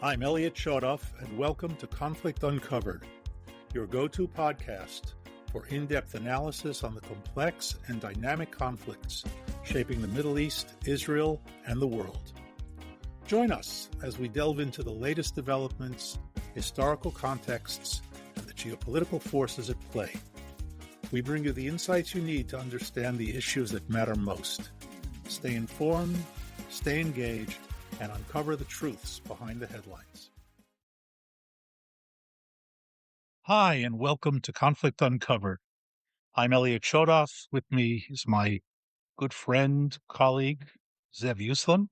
I'm Elliot Chodoff, and welcome to Conflict Uncovered, your go-to podcast for in-depth analysis on the complex and dynamic conflicts shaping the Middle East, Israel, and the world. Join us as we delve into the latest developments, historical contexts, and the geopolitical forces at play. We bring you the insights you need to understand the issues that matter most. Stay informed, stay engaged, and uncover the truths behind the headlines. Hi, and welcome to Conflict Uncovered. I'm Elliot Chodoff. With me is my good friend, colleague, Zev Yuslam.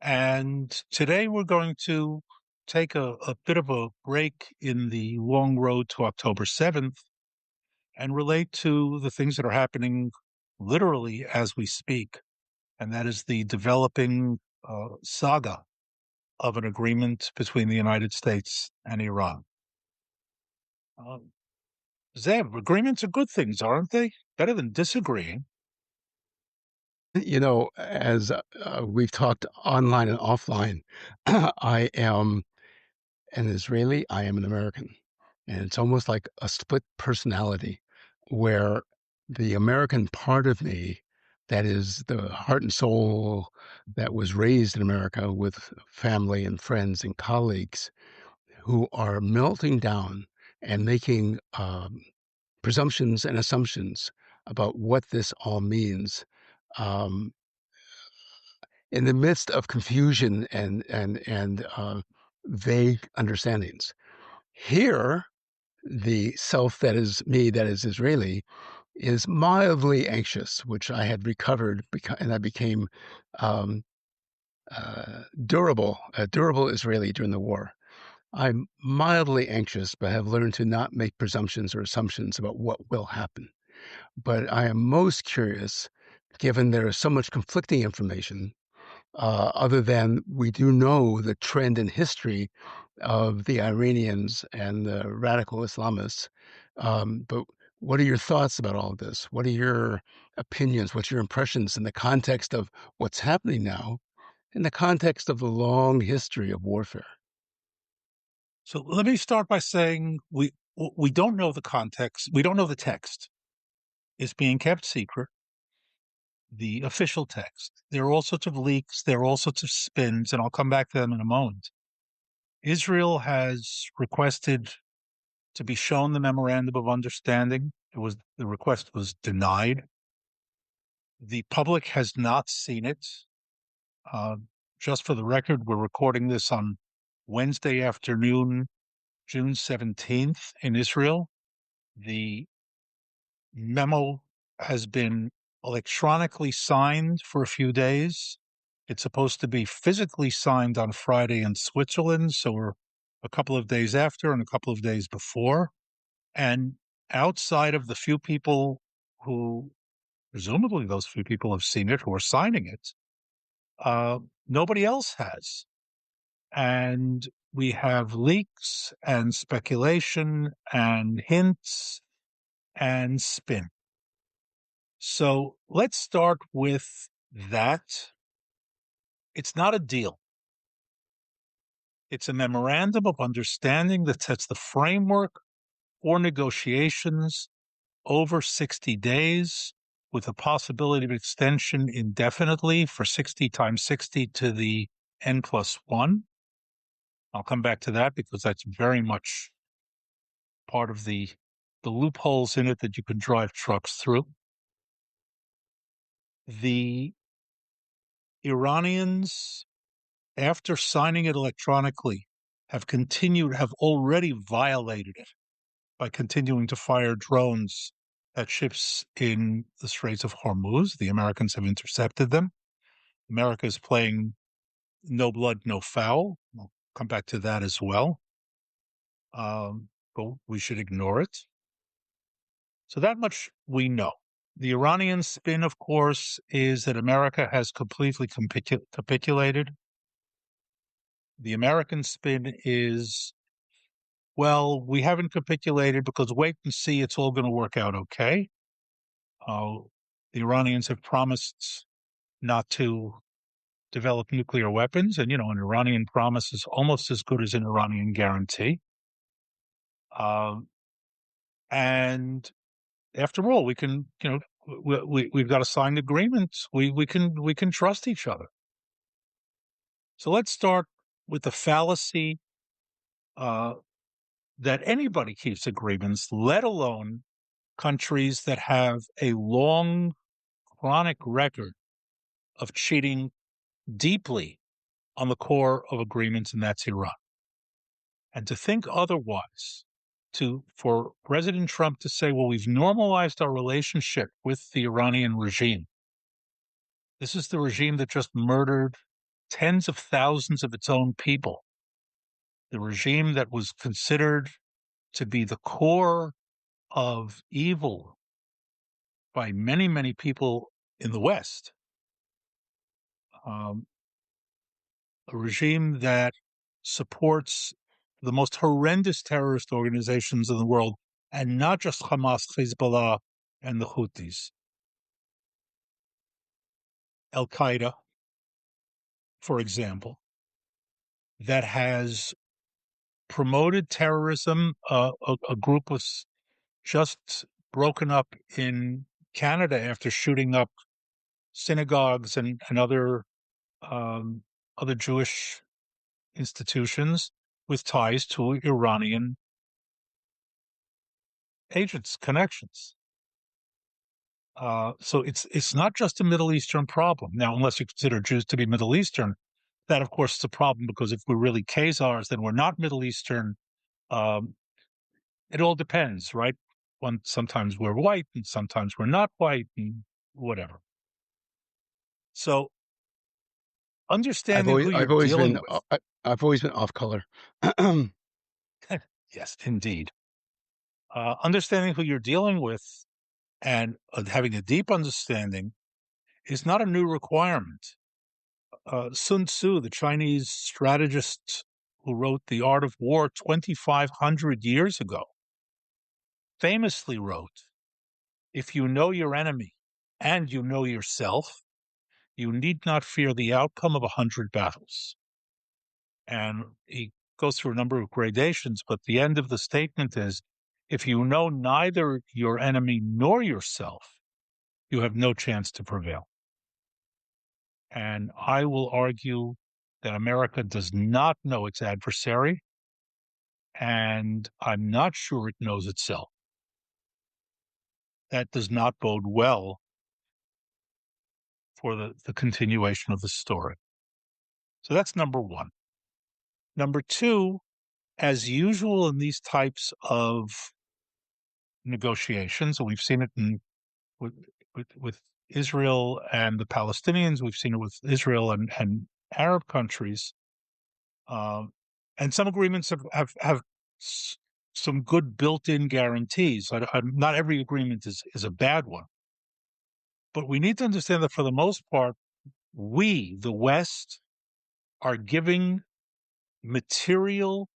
And today we're going to take a bit of a break in the long road to October 7th and relate to the things that are happening literally as we speak. And that is the developing saga of an agreement between the United States and Iran. Zev, agreements are good things, aren't they? Better than disagreeing. You know, as we've talked online and offline, I am an Israeli, I am an American. And it's almost like a split personality where the American part of me, that is the heart and soul that was raised in America with family and friends and colleagues who are melting down and making presumptions and assumptions about what this all means. Um, in the midst of confusion and vague understandings. Here, the self that is me, that is Israeli, is mildly anxious, which I had recovered, and I became a durable Israeli during the war. I'm mildly anxious, but have learned to not make presumptions or assumptions about what will happen. But I am most curious, given there is so much conflicting information, other than we do know the trend in history of the Iranians and the radical Islamists. But what are your thoughts about all of this? What are your opinions? What's your impressions in the context of what's happening now, in the context of the long history of warfare? So let me start by saying we don't know the context. We don't know the text. It's being kept secret. The official text. There are all sorts of leaks. There are all sorts of spins, and I'll come back to them in a moment. Israel has requested to be shown the memorandum of understanding. The request was denied. The public has not seen it. Just for the record, we're recording this on Wednesday afternoon, June 17th in Israel. The memo has been electronically signed for a few days. It's supposed to be physically signed on Friday in Switzerland, so we're a couple of days after and a couple of days before. And outside of the few people who, presumably those few people have seen it, who are signing it, nobody else has. And we have leaks and speculation and hints and spin. So let's start with that. It's not a deal. It's a memorandum of understanding that sets the framework for negotiations over 60 days with a possibility of extension indefinitely for 60 times 60 to the n+1. I'll come back to that because that's very much part of the loopholes in it that you can drive trucks through. The Iranians, after signing it electronically, have already violated it by continuing to fire drones at ships in the Straits of Hormuz. The Americans have intercepted them. America is playing no blood, no foul. I'll come back to that as well. But we should ignore it. So that much we know. The Iranian spin, of course, is that America has completely capitulated. The American spin is, well, we haven't capitulated because wait and see, it's all going to work out okay. The Iranians have promised not to develop nuclear weapons, and an Iranian promise is almost as good as an Iranian guarantee. And after all, we can, we've got a signed agreement. We can trust each other. So let's start with the fallacy that anybody keeps agreements, let alone countries that have a long, chronic record of cheating deeply on the core of agreements, and that's Iran. And to think otherwise, for President Trump to say, well, we've normalized our relationship with the Iranian regime. This is the regime that just murdered tens of thousands of its own people. The regime that was considered to be the core of evil by many, many people in the West. A regime that supports the most horrendous terrorist organizations in the world, and not just Hamas, Hezbollah, and the Houthis. Al-Qaeda, for example, that has promoted terrorism. A group was just broken up in Canada after shooting up synagogues and other Jewish institutions with ties to Iranian agents, connections. So it's not just a Middle Eastern problem. Now, unless you consider Jews to be Middle Eastern, that, of course, is a problem, because if we're really Khazars, then we're not Middle Eastern. It all depends, right? Sometimes we're white and sometimes we're not white and whatever. So understanding who you're dealing with. I've always been off color. Yes, indeed. Understanding who you're dealing with and having a deep understanding is not a new requirement. Sun Tzu, the Chinese strategist who wrote The Art of War 2,500 years ago, famously wrote, "If you know your enemy and you know yourself, you need not fear the outcome of 100 battles." And he goes through a number of gradations, but the end of the statement is, if you know neither your enemy nor yourself, you have no chance to prevail. And I will argue that America does not know its adversary, and I'm not sure it knows itself. That does not bode well for the continuation of the story. So that's number one. Number two, as usual in these types of negotiations, and we've seen it with Israel and the Palestinians, we've seen it with Israel and Arab countries, and some agreements have some good built-in guarantees. Not every agreement is a bad one, but we need to understand that for the most part, we, the West, are giving material,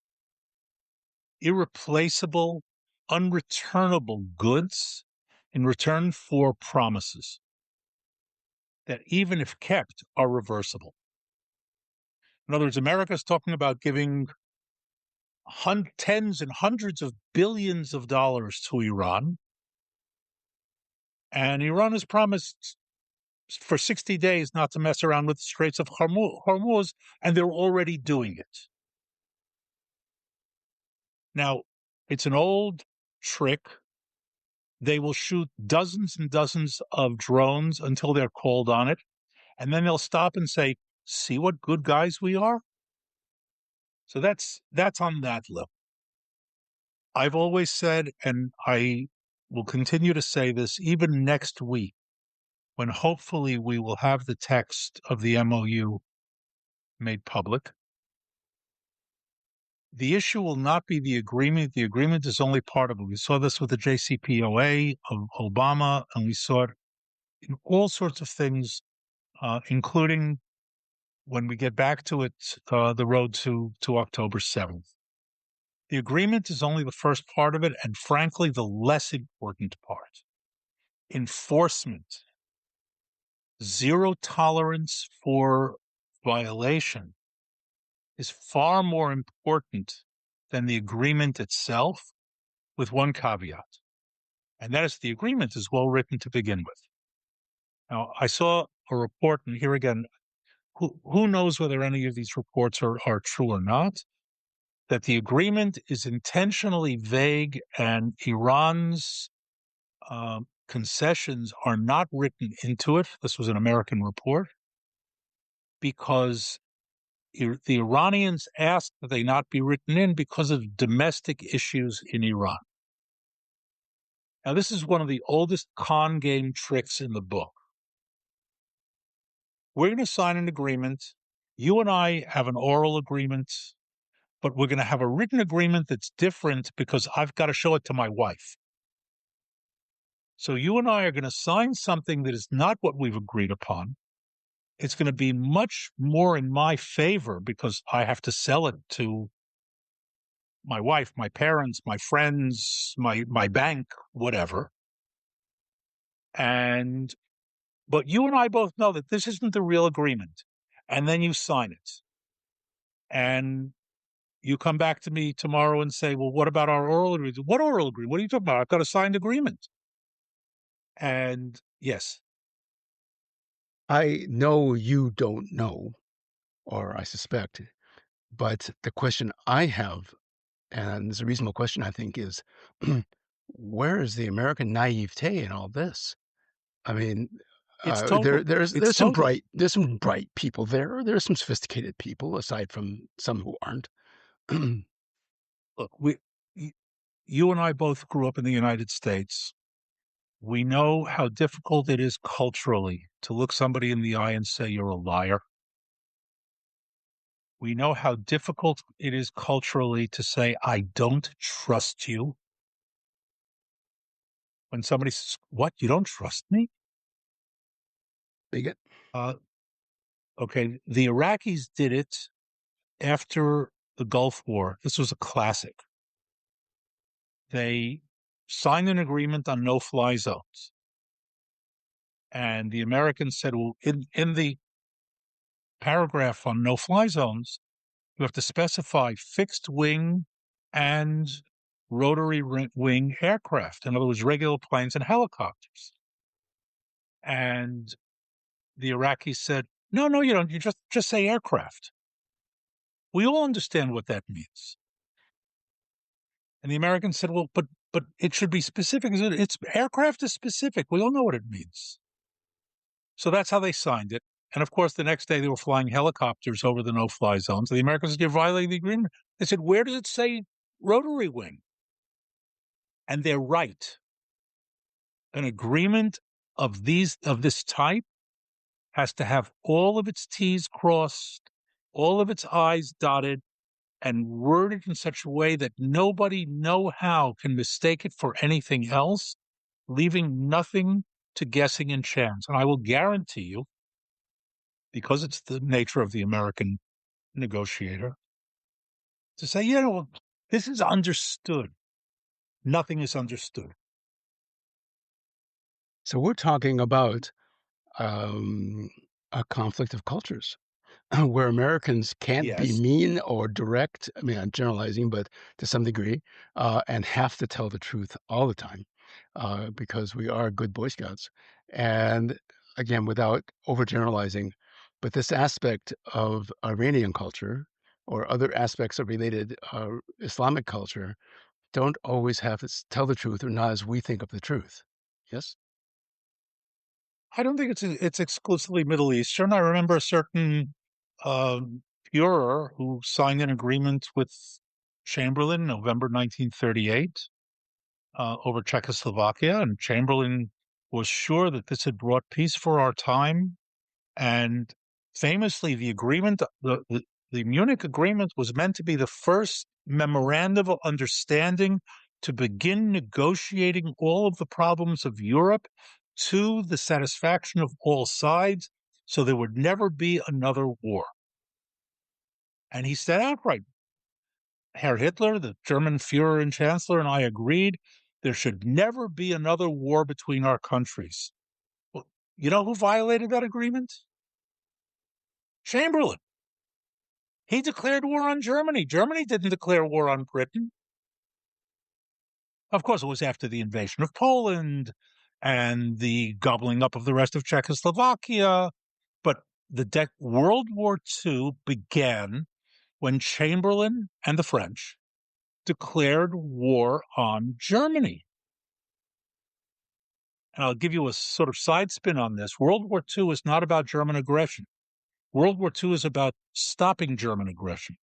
irreplaceable, unreturnable goods in return for promises that, even if kept, are reversible. In other words, America's talking about giving tens and hundreds of billions of dollars to Iran, and Iran has promised for 60 days not to mess around with the Straits of Hormuz, and they're already doing it. Now, it's an old trick. They will shoot dozens and dozens of drones until they're called on it, and then they'll stop and say, "See what good guys we are?" So that's on that level. I've always said, and I will continue to say this even next week, when hopefully we will have the text of the MOU made public. The issue will not be the agreement. The agreement is only part of it. We saw this with the JCPOA of Obama, and we saw it in all sorts of things, including, when we get back to it, the road to October 7th. The agreement is only the first part of it, and frankly, the less important part. Enforcement. Zero tolerance for violation is far more important than the agreement itself, with one caveat, and that is the agreement is well written to begin with. Now, I saw a report, and here again, who knows whether any of these reports are true or not, that the agreement is intentionally vague and Iran's concessions are not written into it. This was an American report, because the Iranians asked that they not be written in because of domestic issues in Iran. Now, this is one of the oldest con game tricks in the book. We're going to sign an agreement. You and I have an oral agreement, but we're going to have a written agreement that's different because I've got to show it to my wife. So you and I are going to sign something that is not what we've agreed upon. It's going to be much more in my favor because I have to sell it to my wife, my parents, my friends, my bank, whatever. But you and I both know that this isn't the real agreement. And then you sign it. And you come back to me tomorrow and say, well, what about our oral agreement? What oral agreement? What are you talking about? I've got a signed agreement. And yes, I know you don't know, or I suspect, but the question I have, and it's a reasonable question, I think, is where is the American naivete in all this? I mean, it's total. It's total. there's some bright people there. There's some sophisticated people, aside from some who aren't. Look, you and I both grew up in the United States. We know how difficult it is culturally to look somebody in the eye and say you're a liar. We know how difficult it is culturally to say, I don't trust you. When somebody says, what, you don't trust me? Bigot. Uh, okay, the Iraqis did it after the Gulf War. This was a classic. They signed an agreement on no-fly zones. And the Americans said, well, in the paragraph on no-fly zones, you have to specify fixed wing and rotary wing aircraft. In other words, regular planes and helicopters. And the Iraqis said, no, you don't. You just say aircraft. We all understand what that means. And the Americans said, well, but it should be specific. It's aircraft is specific. We all know what it means. So that's how they signed it. And of course, the next day they were flying helicopters over the no-fly zones. The Americans said, you're violating the agreement. They said, where does it say rotary wing? And they're right. An agreement of this type has to have all of its T's crossed, all of its I's dotted, and worded in such a way that nobody no how can mistake it for anything else, leaving nothing to guessing and chance. And I will guarantee you, because it's the nature of the American negotiator, to say, this is understood. Nothing is understood. So we're talking about a conflict of cultures. Where Americans can't be Yes. mean or direct. I mean, I'm generalizing, but to some degree, and have to tell the truth all the time, because we are good Boy Scouts. And again, without overgeneralizing, but this aspect of Iranian culture or other aspects of related Islamic culture don't always have to tell the truth, or not as we think of the truth. Yes? I don't think it's exclusively Middle Eastern. I remember a certain Führer who signed an agreement with Chamberlain in November 1938 over Czechoslovakia, and Chamberlain was sure that this had brought peace for our time. And famously, the Munich Agreement was meant to be the first memorandum of understanding to begin negotiating all of the problems of Europe to the satisfaction of all sides, so there would never be another war. And he said outright, Herr Hitler, the German Führer and Chancellor, and I agreed there should never be another war between our countries. Well, you know who violated that agreement? Chamberlain. He declared war on Germany. Germany didn't declare war on Britain. Of course, it was after the invasion of Poland and the gobbling up of the rest of Czechoslovakia. But World War II began when Chamberlain and the French declared war on Germany. And I'll give you a sort of side spin on this. World War II is not about German aggression. World War II is about stopping German aggression.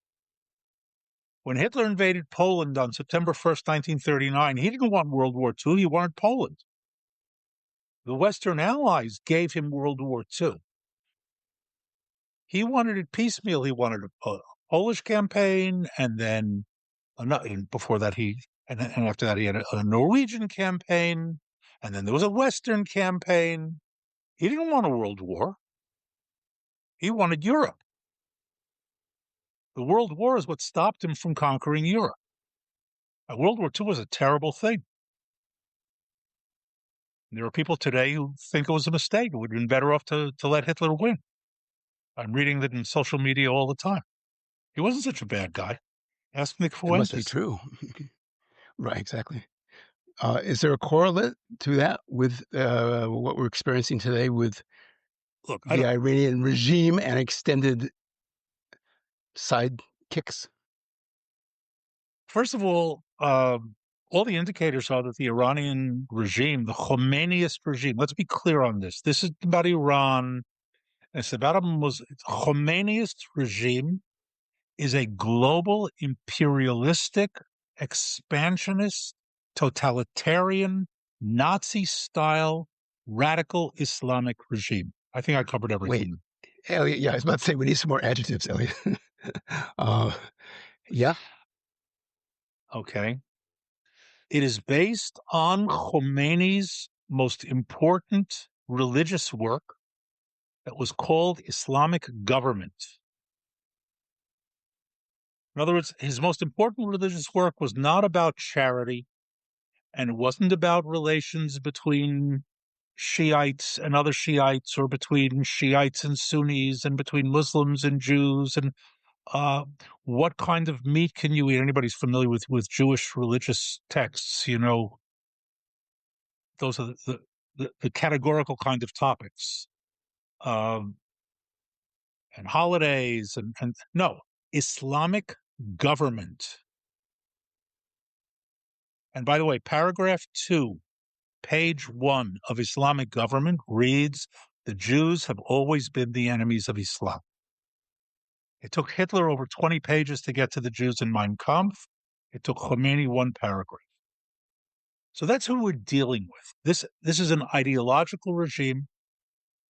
When Hitler invaded Poland on September 1st, 1939, he didn't want World War II, he wanted Poland. The Western Allies gave him World War II. He wanted it piecemeal. He wanted a Polish campaign, and then before that, and after that, he had a Norwegian campaign, and then there was a Western campaign. He didn't want a world war. He wanted Europe. The World War is what stopped him from conquering Europe. World War II was a terrible thing. There are people today who think it was a mistake. It would have been better off to let Hitler win. I'm reading that in social media all the time. He wasn't such a bad guy. Ask Nick It must be Fuentes. true. Right, exactly. Is there a correlate to that with what we're experiencing today with Look, the Iranian regime and extended sidekicks? first of all the indicators are that the Iranian regime, the Khomeiniist regime, let's be clear on this. This is about Iran. It's about Khomeiniist regime is a global imperialistic, expansionist, totalitarian, Nazi-style, radical Islamic regime. I think I covered Wait, everything. Elliot, yeah, I was about to say we need some more adjectives, Elliot. uh, yeah, Okay. It is based on Khomeini's most important religious work that was called Islamic government. In other words, his most important religious work was not about charity, and it wasn't about relations between Shiites and other Shiites, or between Shiites and Sunnis, and between Muslims and Jews, and uh, what kind of meat can you eat? Anybody's familiar with Jewish religious texts, those are the categorical kind of topics, um, and holidays, and no, Islamic government. And by the way, paragraph 2, page 1 of Islamic government reads, the Jews have always been the enemies of Islam. It took Hitler over 20 pages to get to the Jews in Mein Kampf. It took Khomeini 1 paragraph. So that's who we're dealing with. This is an ideological regime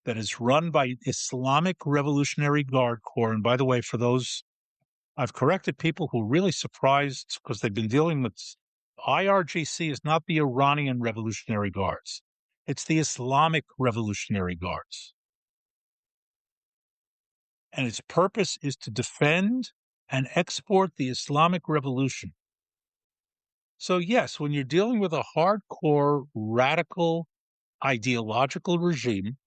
that is run by Islamic Revolutionary Guard Corps. And by the way, for those, I've corrected people who are really surprised because they've been dealing with IRGC is not the Iranian Revolutionary Guards. It's the Islamic Revolutionary Guards. And its purpose is to defend and export the Islamic Revolution. So yes, when you're dealing with a hardcore, radical, ideological regime,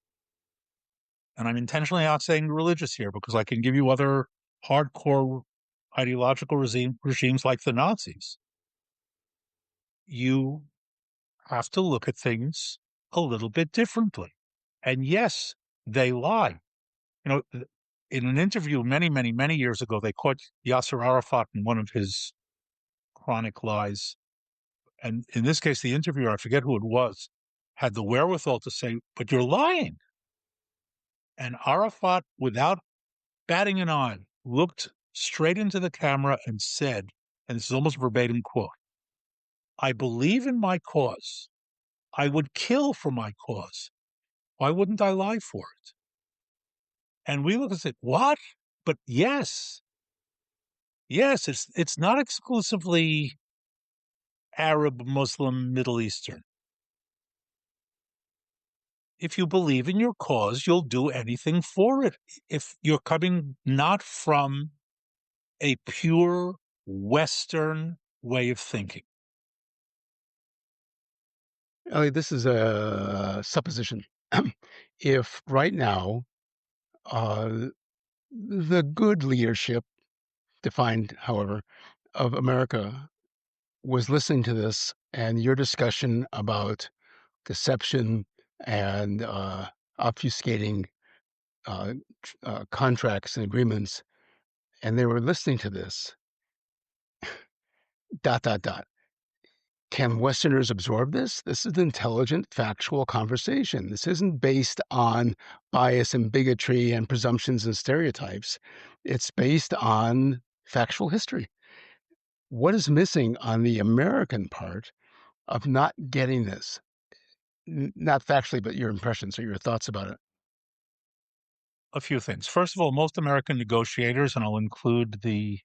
and I'm intentionally not saying religious here because I can give you other hardcore ideological regimes like the Nazis, you have to look at things a little bit differently. And yes, they lie. In an interview many, many, many years ago, they caught Yasser Arafat in one of his chronic lies. And in this case, the interviewer, I forget who it was, had the wherewithal to say, but you're lying. And Arafat, without batting an eye, looked straight into the camera and said, and this is almost a verbatim quote, I believe in my cause. I would kill for my cause. Why wouldn't I lie for it? And we look and say, what? But yes, it's not exclusively Arab, Muslim, Middle Eastern. If you believe in your cause, you'll do anything for it. If you're coming not from a pure Western way of thinking. Elliot, this is a supposition. If right now, uh, The good leadership, defined, however, of America was listening to this and your discussion about deception and obfuscating contracts and agreements, and they were listening to this. Dot dot dot. Can Westerners absorb this? This is an intelligent, factual conversation. This isn't based on bias and bigotry and presumptions and stereotypes. It's based on factual history. What is missing on the American part of not getting this? Not factually, but your impressions or your thoughts about it. A few things. First of all, most American negotiators, and I'll include the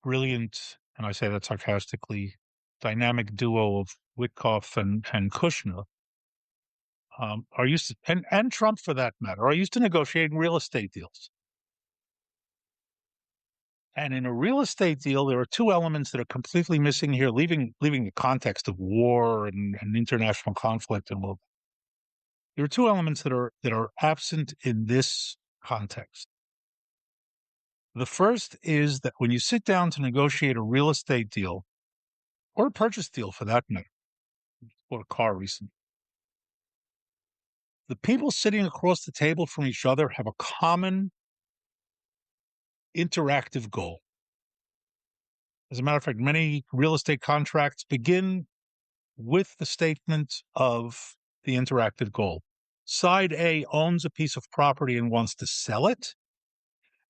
brilliant, and I say that sarcastically, dynamic duo of Witkoff and Kushner, are used to, and Trump for that matter, are used to negotiating real estate deals. And in a real estate deal, there are two elements that are completely missing here, leaving the context of war and international conflict and all. There are two elements that are absent in this context. The first is that when you sit down to negotiate a real estate deal, or a purchase deal for that matter, or a car recently, the people sitting across the table from each other have a common interactive goal. As a matter of fact, many real estate contracts begin with the statement of the interactive goal. Side A owns a piece of property and wants to sell it,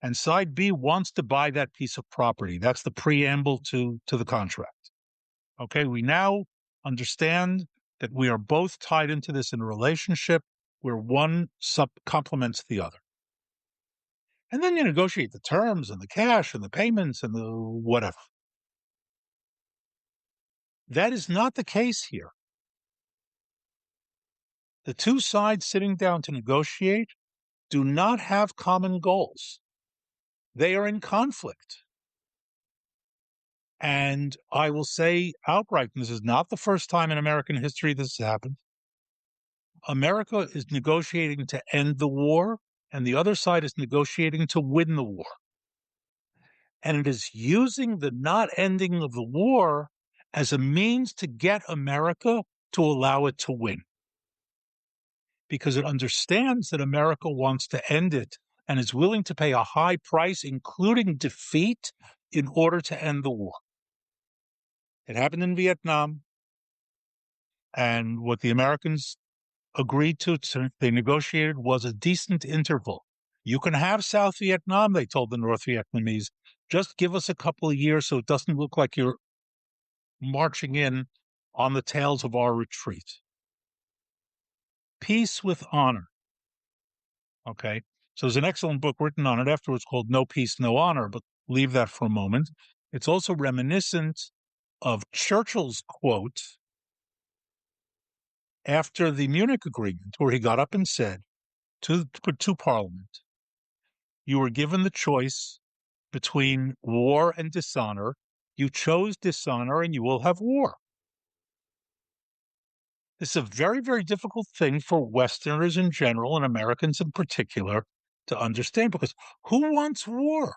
and side B wants to buy that piece of property. That's the preamble to the contract. Okay, we now understand that we are both tied into this in a relationship where one complements the other. And then you negotiate the terms and the cash and the payments and the whatever. That is not the case here. The two sides sitting down to negotiate do not have common goals. They are in conflict. And I will say outright, and this is not the first time in American history this has happened, America is negotiating to end the war, and the other side is negotiating to win the war. And it is using the not ending of the war as a means to get America to allow it to win. Because it understands that America wants to end it and is willing to pay a high price, including defeat, in order to end the war. It happened in Vietnam, and what the Americans agreed to, they negotiated, was a decent interval. You can have South Vietnam, they told the North Vietnamese. Just give us a couple of years so it doesn't look like you're marching in on the tails of our retreat. Peace with honor. Okay. So there's an excellent book written on it afterwards called No Peace, No Honor, but leave that for a moment. It's also reminiscent of Churchill's quote after the Munich Agreement, where he got up and said to Parliament, you were given the choice between war and dishonor. You chose dishonor and you will have war. This is a very, very difficult thing for Westerners in general and Americans in particular to understand, because who wants war?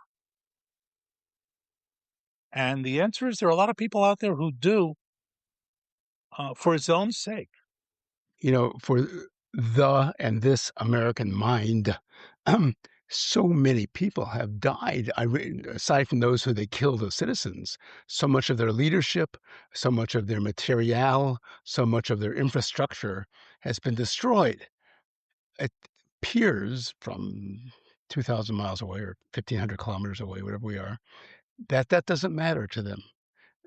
And the answer is there are a lot of people out there who do, for its own sake. For the and this American mind, um, so many people have died. Aside from those who they killed as citizens, so much of their leadership, so much of their material, so much of their infrastructure has been destroyed. It appears from 2,000 miles away or 1,500 kilometers away, whatever we are, that doesn't matter to them.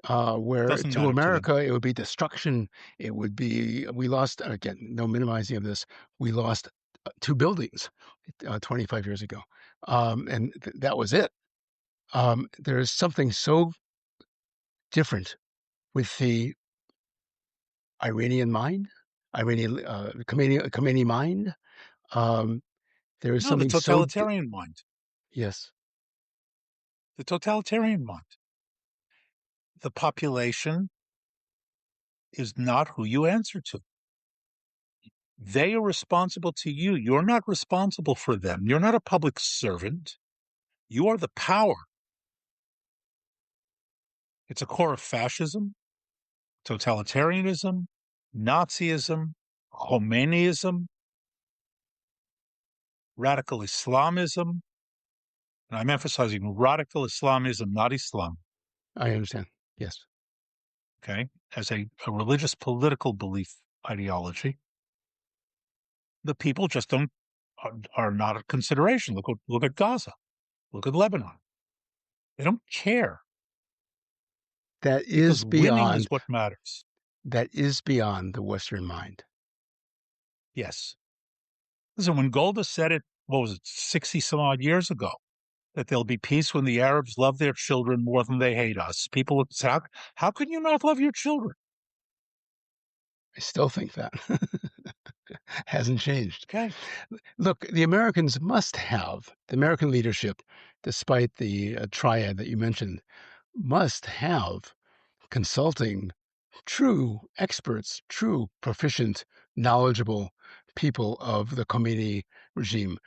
Where Doesn't to matter to them. America, it would be destruction. It would be, we lost, again, no minimizing of this, we lost two buildings 25 years ago. And that was it. There's something so different with the Iranian mind, Iranian, Khomeini mind. Um, there is No, the something so, totalitarian mind. yes. The totalitarian mind. The population is not who you answer to. They are responsible to you. You're not responsible for them. You're not a public servant. You are the power. It's a core of fascism, totalitarianism, Nazism, Khomeinism, radical Islamism. And I'm emphasizing radical Islamism, not Islam. I understand. Yes. Okay, as a religious political belief ideology. The people just don't are not a consideration. Look at Gaza. Look at Lebanon. They don't care That because is winning is beyond what matters. the Western mind. Yes. Listen, when Golda said it, what was it, 60 some odd years ago, that there'll be peace when the Arabs love their children more than they hate us. People would say, how can you not love your children? I still think that hasn't changed. Okay. Look, the American leadership, despite the triad that you mentioned, must have consulting true experts, true proficient, knowledgeable people of the Khomeini regime.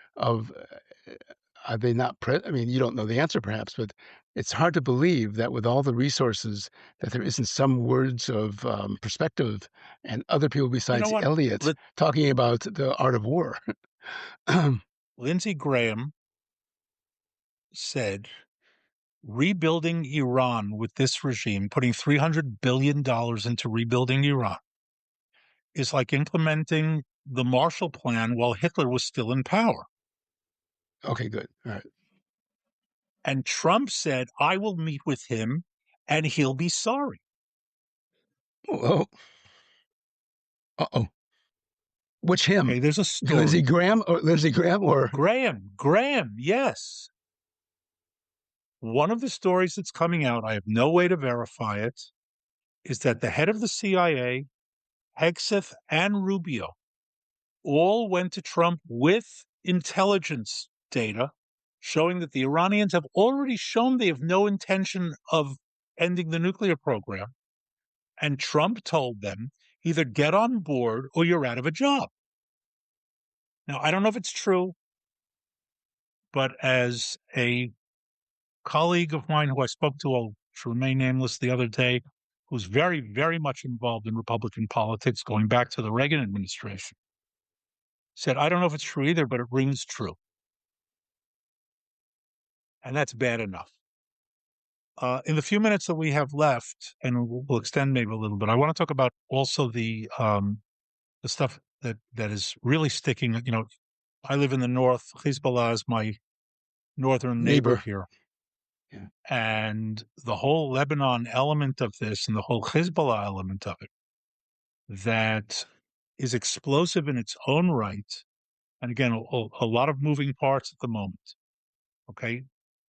Are they not? I mean, you don't know the answer, perhaps, but it's hard to believe that with all the resources, that there isn't some words of perspective and other people You know besides what? Elliot talking about the art of war. Lindsey Graham said rebuilding Iran with this regime, putting $300 billion into rebuilding Iran, is like implementing the Marshall Plan while Hitler was still in power. Okay, good. All right. And Trump said, I will meet with him and he'll be sorry. Oh, uh-oh. Which him? Okay, there's a Lindsey story. Graham or Lindsey Graham or Graham, yes. One of the stories that's coming out, I have no way to verify it, is that the head of the CIA, Hegseth, and Rubio all went to Trump with intelligence data showing that the Iranians have already shown they have no intention of ending the nuclear program. And Trump told them, either get on board or you're out of a job. Now, I don't know if it's true, but as a colleague of mine who I spoke to remain nameless the other day, who's very, very much involved in Republican politics going back to the Reagan administration, said, I don't know if it's true either, but it rings true. And that's bad enough. In the few minutes that we have left, and we'll extend maybe a little bit, I want to talk about also the stuff that is really sticking. You know, I live in the north. Hezbollah is my northern neighbor neighbor? here. Yeah. And the whole Lebanon element of this and the whole Hezbollah element of it that is explosive in its own right. And again, a lot of moving parts at the moment. Okay.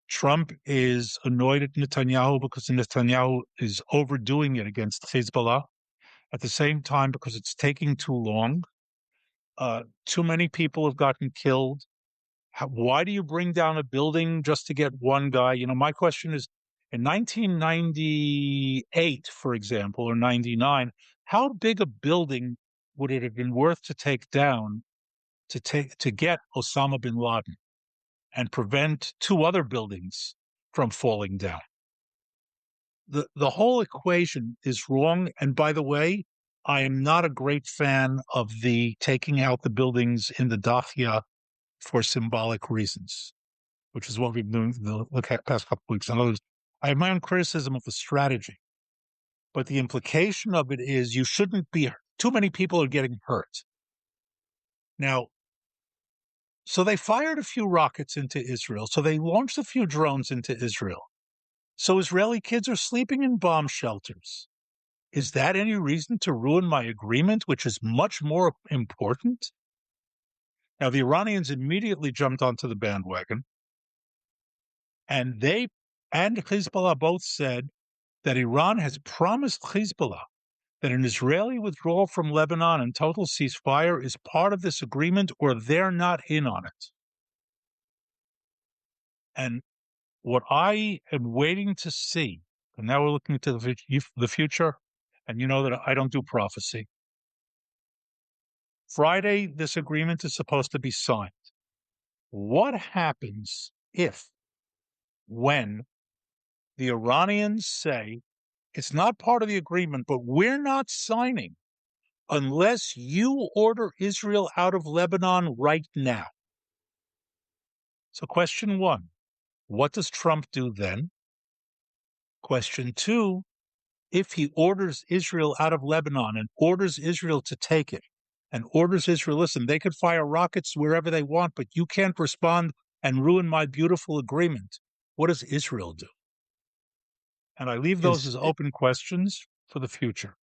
Trump is annoyed at Netanyahu because Netanyahu is overdoing it against Hezbollah. At the same time, because it's taking too long, too many people have gotten killed. Why do you bring down a building just to get one guy? You know, my question is, in 1998, for example, or 99, how big a building would it have been worth to take down to get Osama bin Laden and prevent two other buildings from falling down? The whole equation is wrong. And by the way, I am not a great fan of the taking out the buildings in the Dakhia for symbolic reasons, which is what we've been doing the past couple of weeks. In other words, I have my own criticism of the strategy, but the implication of it is you shouldn't be hurt. Too many people are getting hurt. Now, so they fired a few rockets into Israel. So they launched a few drones into Israel. So Israeli kids are sleeping in bomb shelters. Is that any reason to ruin my agreement, which is much more important? Now, the Iranians immediately jumped onto the bandwagon, and they and Hezbollah both said that Iran has promised Hezbollah that an Israeli withdrawal from Lebanon and total ceasefire is part of this agreement or they're not in on it. And what I am waiting to see, and now we're looking to the future, and you know that I don't do prophecy. Friday, this agreement is supposed to be signed. What happens if, when the Iranians say it's not part of the agreement, but we're not signing unless you order Israel out of Lebanon right now? So, question one, what does Trump do then? Question two, if he orders Israel out of Lebanon and orders Israel to take it and orders Israel, listen, they could fire rockets wherever they want, but you can't respond and ruin my beautiful agreement. What does Israel do? And I leave those Is as open questions for the future.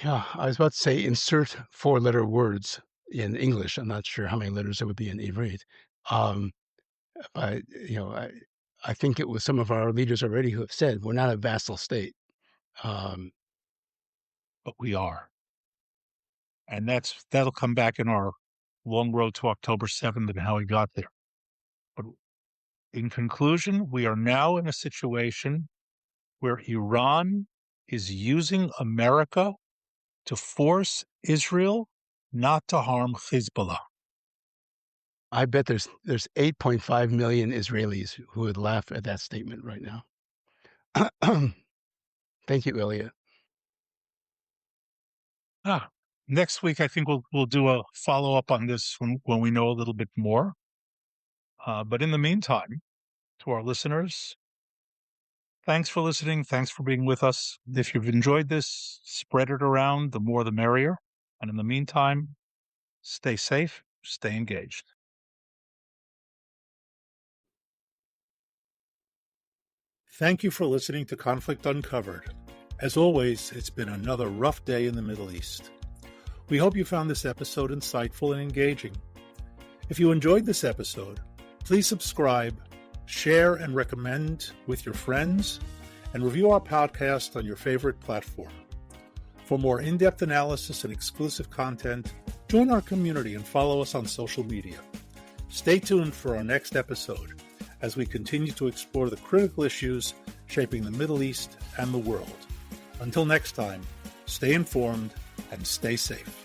Yeah, I was about to say insert four-letter words in English. I'm not sure how many letters it would be in Ivrit. Um, but, I think it was some of our leaders already who have said we're not a vassal state. Um, But we are. And that'll come back in our long road to October 7th and how we got there. But in conclusion, we are now in a situation where Iran is using America to force Israel not to harm Hezbollah. I bet there's 8.5 million Israelis who would laugh at that statement right now. Thank you, Elliot. Next week, I think we'll do a follow up on this when we know a little bit more. But in the meantime, to our listeners, thanks for listening. Thanks for being with us. If you've enjoyed this, spread it around. The more, the merrier. And in the meantime, stay safe, stay engaged. Thank you for listening to Conflict Uncovered. As always, it's been another rough day in the Middle East. We hope you found this episode insightful and engaging. If you enjoyed this episode, please subscribe, share and recommend with your friends, and review our podcast on your favorite platform. For more in-depth analysis and exclusive content, join our community and follow us on social media. Stay tuned for our next episode as we continue to explore the critical issues shaping the Middle East and the world. Until next time, stay informed and stay safe.